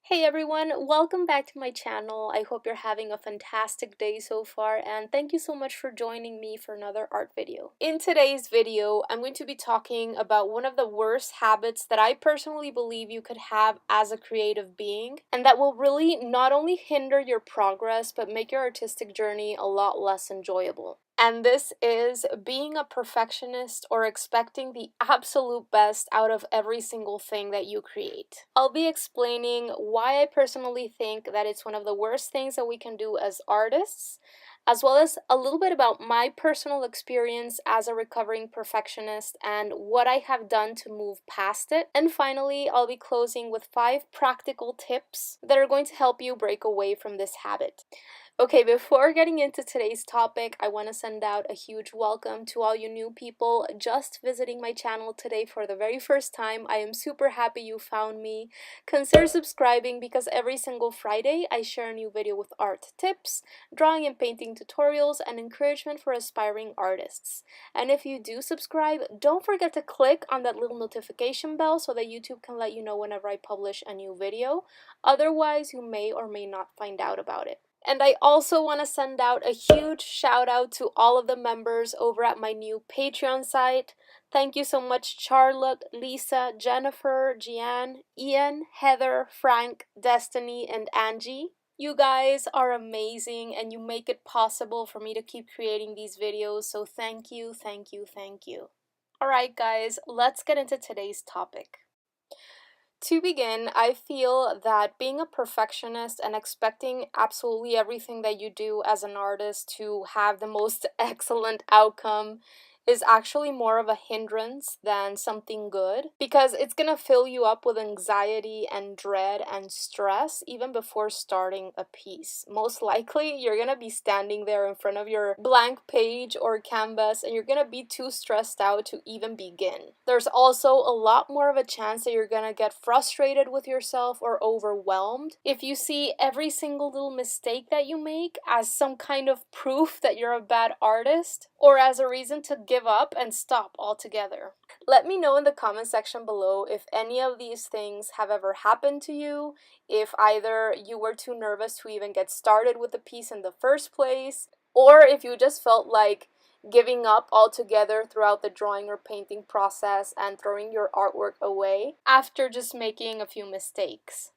Hey everyone, welcome back to my channel. I hope you're having a fantastic day so far, and thank you so much for joining me for another art video. In today's video, I'm going to be talking about one of the worst habits that I personally believe you could have as a creative being, and that will really not only hinder your progress, but make your artistic journey a lot less enjoyable. And this is being a perfectionist or expecting the absolute best out of every single thing that you create. I'll be explaining why I personally think that it's one of the worst things that we can do as artists, as well as a little bit about my personal experience as a recovering perfectionist and what I have done to move past it. And finally, I'll be closing with 5 practical tips that are going to help you break away from this habit. Okay, before getting into today's topic, I want to send out a huge welcome to all you new people just visiting my channel today for the very first time. I am super happy you found me. Consider subscribing because every single Friday I share a new video with art tips, drawing and painting tutorials, and encouragement for aspiring artists. And if you do subscribe, don't forget to click on that little notification bell so that YouTube can let you know whenever I publish a new video. Otherwise, you may or may not find out about it. And I also want to send out a huge shout out to all of the members over at my new Patreon site. Thank you so much, Charlotte, Lisa, Jennifer, Gian, Ian, Heather, Frank, Destiny, and Angie. You guys are amazing and you make it possible for me to keep creating these videos, so thank you, thank you, thank you. Alright guys, let's get into today's topic. To begin, I feel that being a perfectionist and expecting absolutely everything that you do as an artist to have the most excellent outcome is actually more of a hindrance than something good, because it's gonna fill you up with anxiety and dread and stress even before starting a piece. Most likely, you're gonna be standing there in front of your blank page or canvas and you're gonna be too stressed out to even begin. There's also a lot more of a chance that you're gonna get frustrated with yourself or overwhelmed if you see every single little mistake that you make as some kind of proof that you're a bad artist, or as a reason to give up and stop altogether. Let me know in the comment section below if any of these things have ever happened to you, if either you were too nervous to even get started with the piece in the first place, or if you just felt like giving up altogether throughout the drawing or painting process and throwing your artwork away after just making a few mistakes.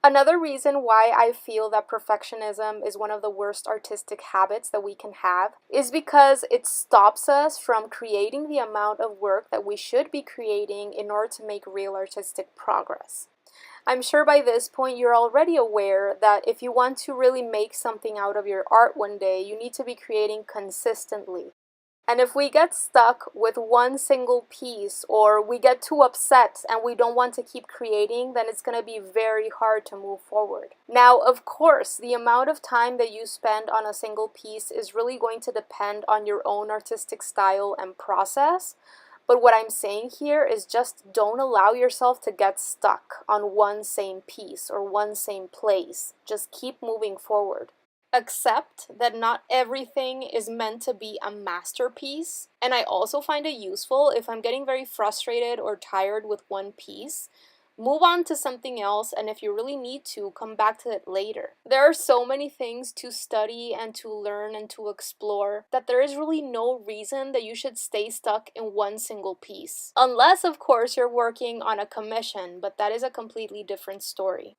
Another reason why I feel that perfectionism is one of the worst artistic habits that we can have is because it stops us from creating the amount of work that we should be creating in order to make real artistic progress. I'm sure by this point you're already aware that if you want to really make something out of your art one day, you need to be creating consistently. And if we get stuck with one single piece, or we get too upset and we don't want to keep creating, then it's going to be very hard to move forward. Now, of course, the amount of time that you spend on a single piece is really going to depend on your own artistic style and process. But what I'm saying here is just don't allow yourself to get stuck on one same piece or one same place. Just keep moving forward. Accept that not everything is meant to be a masterpiece, and I also find it useful if I'm getting very frustrated or tired with one piece. Move on to something else, and if you really need to, come back to it later. There are so many things to study and to learn and to explore that there is really no reason that you should stay stuck in one single piece. Unless, of course, you're working on a commission, but that is a completely different story.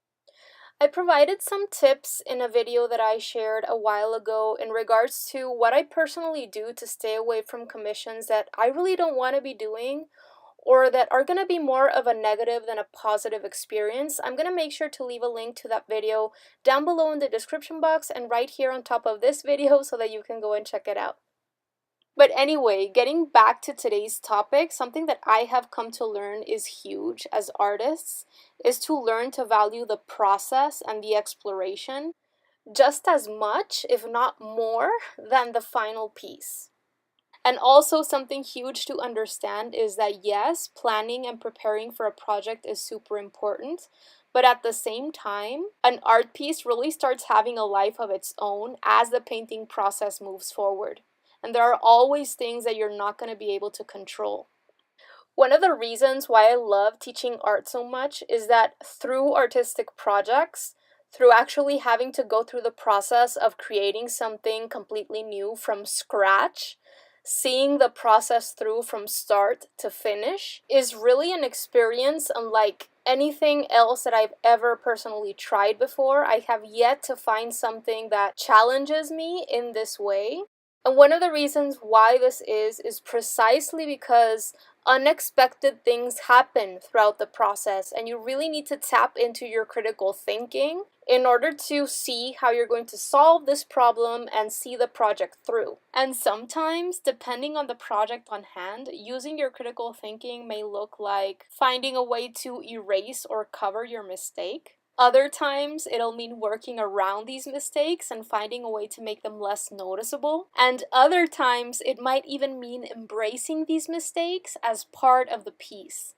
I provided some tips in a video that I shared a while ago in regards to what I personally do to stay away from commissions that I really don't want to be doing, or that are going to be more of a negative than a positive experience. I'm going to make sure to leave a link to that video down below in the description box and right here on top of this video so that you can go and check it out. But anyway, getting back to today's topic, something that I have come to learn is huge as artists is to learn to value the process and the exploration just as much, if not more, than the final piece. And also something huge to understand is that yes, planning and preparing for a project is super important, but at the same time, an art piece really starts having a life of its own as the painting process moves forward. And there are always things that you're not going to be able to control. One of the reasons why I love teaching art so much is that through artistic projects, through actually having to go through the process of creating something completely new from scratch, seeing the process through from start to finish is really an experience unlike anything else that I've ever personally tried before. I have yet to find something that challenges me in this way. And one of the reasons why this is precisely because unexpected things happen throughout the process, and you really need to tap into your critical thinking in order to see how you're going to solve this problem and see the project through. And sometimes, depending on the project on hand, using your critical thinking may look like finding a way to erase or cover your mistake. Other times, it'll mean working around these mistakes and finding a way to make them less noticeable. And other times, it might even mean embracing these mistakes as part of the piece.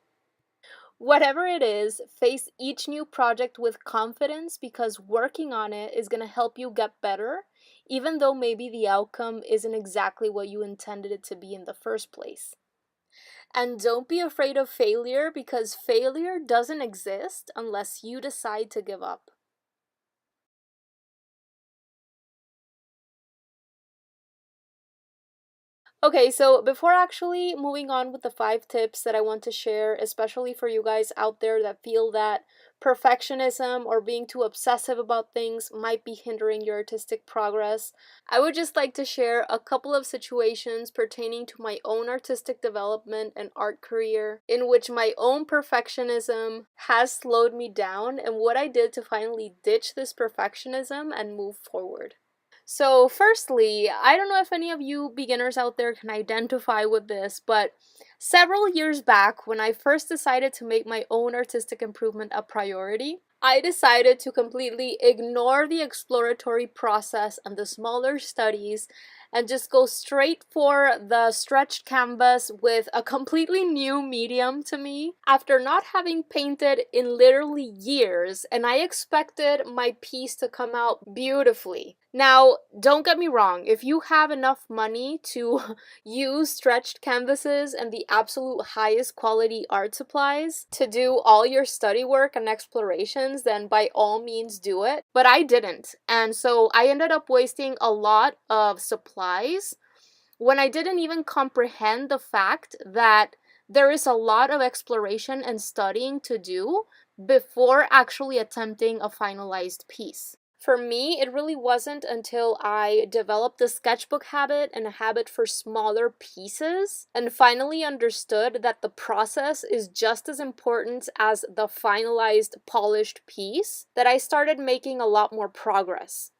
Whatever it is, face each new project with confidence because working on it is going to help you get better, even though maybe the outcome isn't exactly what you intended it to be in the first place. And don't be afraid of failure because failure doesn't exist unless you decide to give up. Okay, so before actually moving on with the 5 tips that I want to share, especially for you guys out there that feel that perfectionism or being too obsessive about things might be hindering your artistic progress, I would just like to share a couple of situations pertaining to my own artistic development and art career in which my own perfectionism has slowed me down and what I did to finally ditch this perfectionism and move forward. So, firstly, I don't know if any of you beginners out there can identify with this, but several years back, when I first decided to make my own artistic improvement a priority, I decided to completely ignore the exploratory process and the smaller studies and just go straight for the stretched canvas with a completely new medium to me after not having painted in literally years, and I expected my piece to come out beautifully. Now, don't get me wrong, if you have enough money to use stretched canvases and the absolute highest quality art supplies to do all your study work and explorations, then by all means do it. But I didn't, and so I ended up wasting a lot of supplies when I didn't even comprehend the fact that there is a lot of exploration and studying to do before actually attempting a finalized piece. For me, it really wasn't until I developed the sketchbook habit and a habit for smaller pieces and finally understood that the process is just as important as the finalized, polished piece that I started making a lot more progress.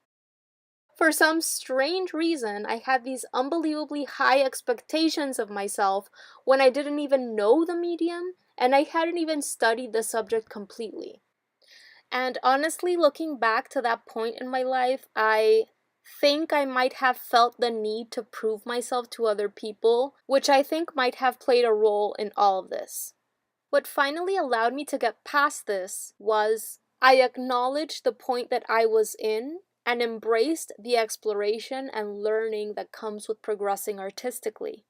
For some strange reason, I had these unbelievably high expectations of myself when I didn't even know the medium and I hadn't even studied the subject completely. And honestly, looking back to that point in my life, I think I might have felt the need to prove myself to other people, which I think might have played a role in all of this. What finally allowed me to get past this was I acknowledged the point that I was in and embraced the exploration and learning that comes with progressing artistically.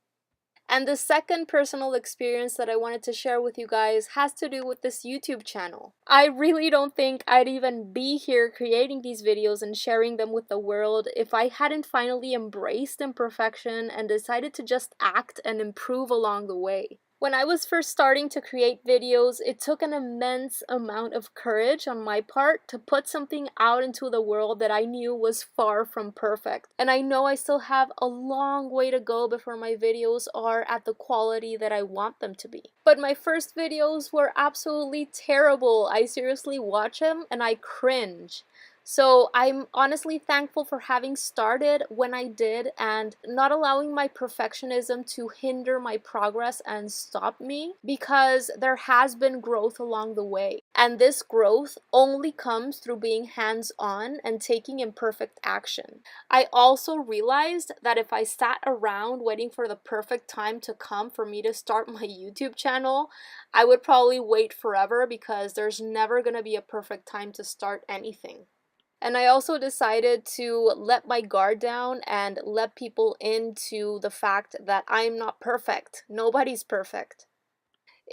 And the second personal experience that I wanted to share with you guys has to do with this YouTube channel. I really don't think I'd even be here creating these videos and sharing them with the world if I hadn't finally embraced imperfection and decided to just act and improve along the way. When I was first starting to create videos, it took an immense amount of courage on my part to put something out into the world that I knew was far from perfect. And I know I still have a long way to go before my videos are at the quality that I want them to be. But my first videos were absolutely terrible. I seriously watch them and I cringe. So I'm honestly thankful for having started when I did and not allowing my perfectionism to hinder my progress and stop me because there has been growth along the way. And this growth only comes through being hands-on and taking imperfect action. I also realized that if I sat around waiting for the perfect time to come for me to start my YouTube channel, I would probably wait forever because there's never gonna be a perfect time to start anything. And I also decided to let my guard down and let people into the fact that I'm not perfect. Nobody's perfect.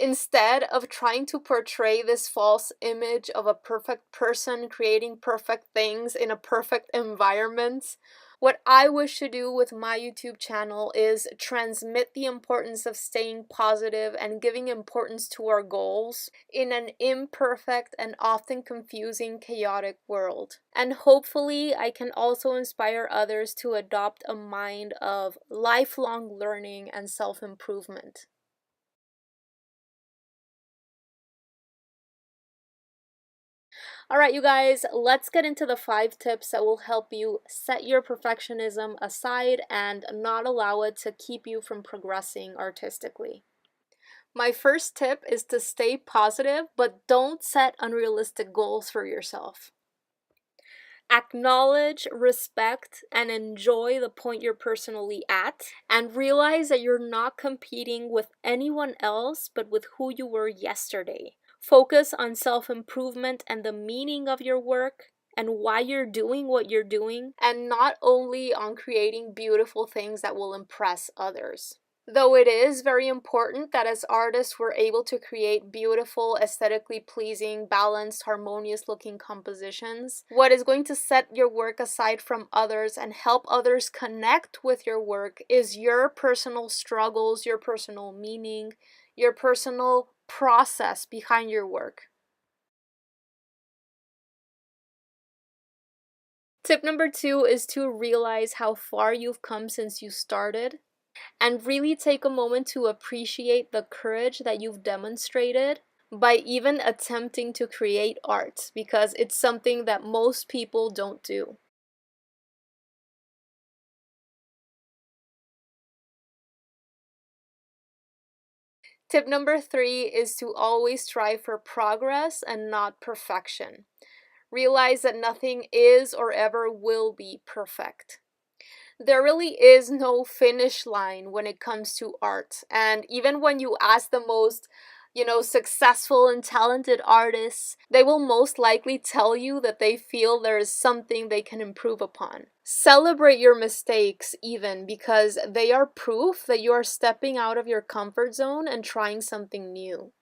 Instead of trying to portray this false image of a perfect person creating perfect things in a perfect environment, what I wish to do with my YouTube channel is transmit the importance of staying positive and giving importance to our goals in an imperfect and often confusing, chaotic world. And hopefully, I can also inspire others to adopt a mind of lifelong learning and self-improvement. All right, you guys, let's get into the 5 tips that will help you set your perfectionism aside and not allow it to keep you from progressing artistically. My first tip is to stay positive, but don't set unrealistic goals for yourself. Acknowledge, respect, and enjoy the point you're personally at, and realize that you're not competing with anyone else but with who you were yesterday. Focus on self-improvement and the meaning of your work and why you're doing what you're doing, and not only on creating beautiful things that will impress others. Though it is very important that as artists we're able to create beautiful, aesthetically pleasing, balanced, harmonious looking compositions, what is going to set your work aside from others and help others connect with your work is your personal struggles, your personal meaning, your personal process behind your work. Tip number 2 is to realize how far you've come since you started, and really take a moment to appreciate the courage that you've demonstrated by even attempting to create art, because it's something that most people don't do. Tip number 3 is to always strive for progress and not perfection. Realize that nothing is or ever will be perfect. There really is no finish line when it comes to art. And even when you ask the most, successful and talented artists, they will most likely tell you that they feel there is something they can improve upon. Celebrate your mistakes even, because they are proof that you are stepping out of your comfort zone and trying something new.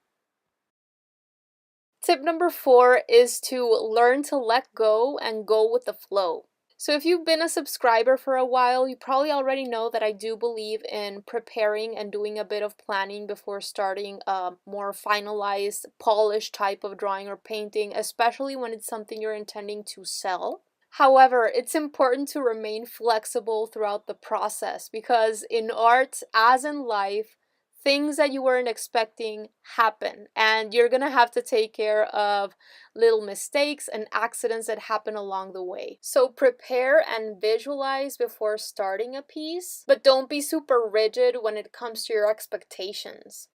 Tip number 4 is to learn to let go and go with the flow. So if you've been a subscriber for a while, you probably already know that I do believe in preparing and doing a bit of planning before starting a more finalized, polished type of drawing or painting, especially when it's something you're intending to sell. However, it's important to remain flexible throughout the process, because in art, as in life, things that you weren't expecting happen, and you're gonna have to take care of little mistakes and accidents that happen along the way. So prepare and visualize before starting a piece, but don't be super rigid when it comes to your expectations.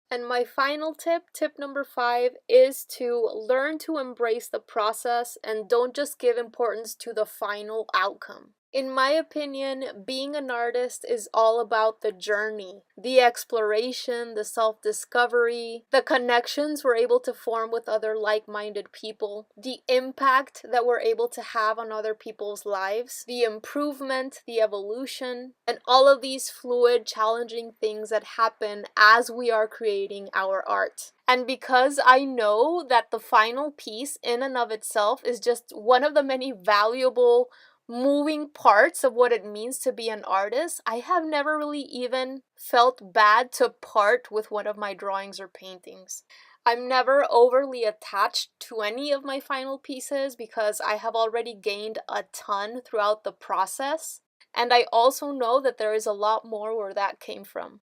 And my final tip, tip number 5, is to learn to embrace the process and don't just give importance to the final outcome. In my opinion, being an artist is all about the journey, the exploration, the self-discovery, the connections we're able to form with other like-minded people, the impact that we're able to have on other people's lives, the improvement, the evolution, and all of these fluid, challenging things that happen as we are creating our art. And because I know that the final piece in and of itself is just one of the many valuable moving parts of what it means to be an artist, I have never really even felt bad to part with one of my drawings or paintings. I'm never overly attached to any of my final pieces because I have already gained a ton throughout the process, and I also know that there is a lot more where that came from.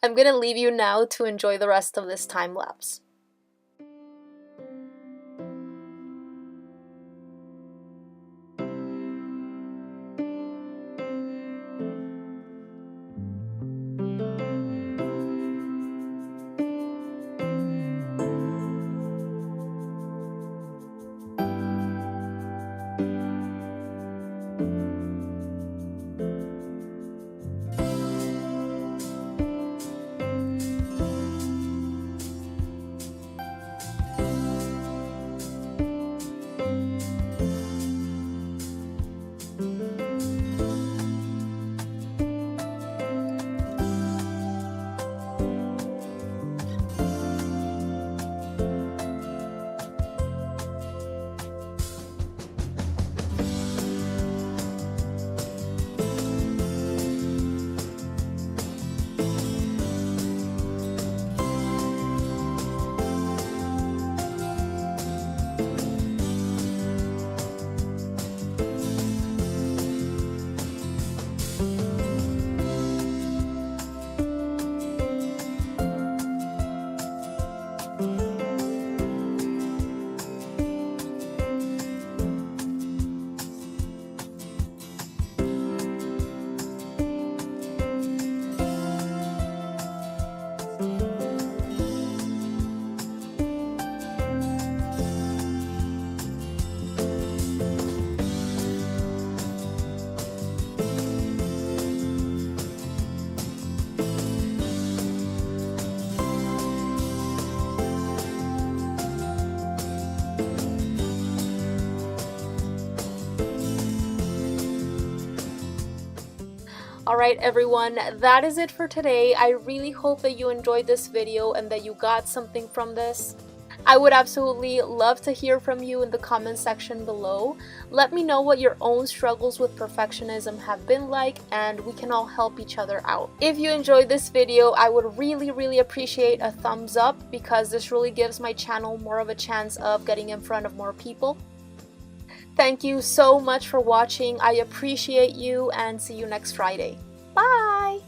I'm gonna leave you now to enjoy the rest of this time lapse. Alright everyone, that is it for today. I really hope that you enjoyed this video and that you got something from this. I would absolutely love to hear from you in the comment section below. Let me know what your own struggles with perfectionism have been like, and we can all help each other out. If you enjoyed this video, I would really appreciate a thumbs up, because this really gives my channel more of a chance of getting in front of more people. Thank you so much for watching. I appreciate you, and see you next Friday. Bye!